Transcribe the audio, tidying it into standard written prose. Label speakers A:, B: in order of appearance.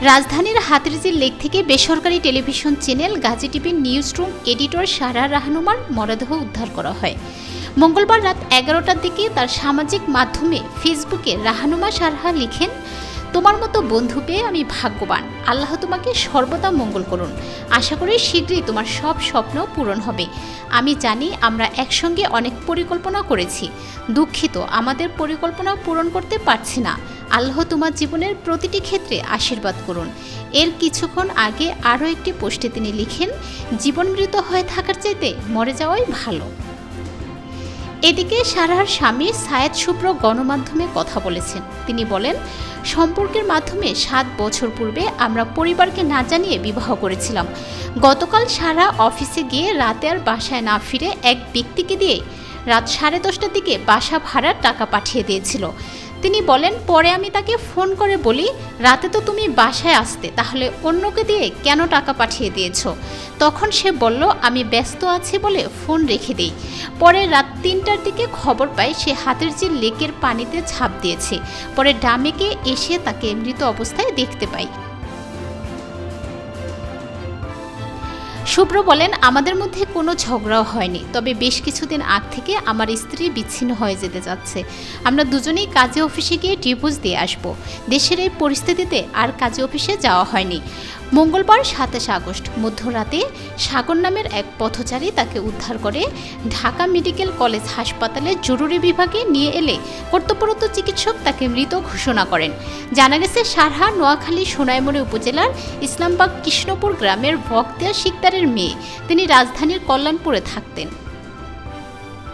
A: রাজধানীর হাতিরঝিল লেক থেকে বেসরকারি টেলিভিশন চ্যানেল গাজী টিভির নিউজ রুম এডিটর সারা রাহনুমার মরদেহ উদ্ধার করা হয়। মঙ্গলবার রাত 11টার দিকে তার সামাজিক মাধ্যমে ফেসবুকে রাহনুমা সারহা লিখেন, তোমার মতো বন্ধু পেয়ে আমি ভাগ্যবান। আল্লাহ তোমাকে সর্বদা মঙ্গল করুন। আশা করি শীঘ্রই তোমার সব স্বপ্ন পূরণ হবে। আমি জানি আমরা একসঙ্গে অনেক পরিকল্পনা করেছি। দুঃখিত আমাদের পরিকল্পনা পূরণ করতে পারছি না। আল্লাহ তোমার জীবনের প্রতিটি ক্ষেত্রে আশীর্বাদ করুন। এর কিছুক্ষণ আগে আরও একটি পোস্টে তিনি লিখেন, জীবন মৃত হয়ে থাকার চাইতে মরে যাওয়াই ভালো। এদিকে সারার স্বামী সায়েদ শুভ্র গণমাধ্যমে কথা বলেছেন। তিনি বলেন, সম্পর্কের মাধ্যমে 7 বছর পূর্বে আমরা পরিবারকে না জানিয়ে বিবাহ করেছিলাম। গতকাল সারা অফিসে গিয়ে রাতে আর বাসায় না ফিরে এক ব্যক্তিকে দিয়ে রাত 10:30টার দিকে বাসা ভাড়ার টাকা পাঠিয়ে দিয়েছিল। তিনি বলেন, পরে আমি তাকে ফোন করে বলি, রাতে তো তুমি বাসায় আসতে, তাহলে অন্যকে দিয়ে কেন টাকা পাঠিয়ে দিয়েছ? তখন সে বলল, আমি ব্যস্ত আছি বলে ফোন রেখে দিই। পরে রাত 3টার দিকে খবর পাই সে হাতিরঝিল লেকের পানিতে ঝাঁপ দিয়েছে। পরে ডামেকে এসে তাকে মৃত অবস্থায় দেখতে পাই। শুভ্র বলেন, আমাদের মধ্যে কোনো ঝগড়াও হয়নি, তবে বেশ কিছুদিন আগ থেকে আমার স্ত্রী বিচ্ছিন্ন হয়ে যেতে যাচ্ছে। আমরা দুজনেই কাজে অফিসে গিয়ে ডিভোর্স দিয়ে আসব। দেশের এই পরিস্থিতিতে আর কাজে অফিসে যাওয়া হয়নি। মঙ্গলবার 27 আগস্ট মধ্যরাতে সাগর নামের এক পথচারী তাকে উদ্ধার করে ঢাকা মেডিকেল কলেজ হাসপাতালে জরুরি বিভাগে নিয়ে এলে কর্তব্যরত চিকিৎসক তাকে মৃত ঘোষণা করেন। জানা গেছে, সারহা নোয়াখালী সোনাইমুড়ি উপজেলার ইসলামবাগ কৃষ্ণপুর গ্রামের বখতিয়ার শিকদারের মেয়ে। তিনি রাজধানীর কল্যাণপুরে থাকতেন।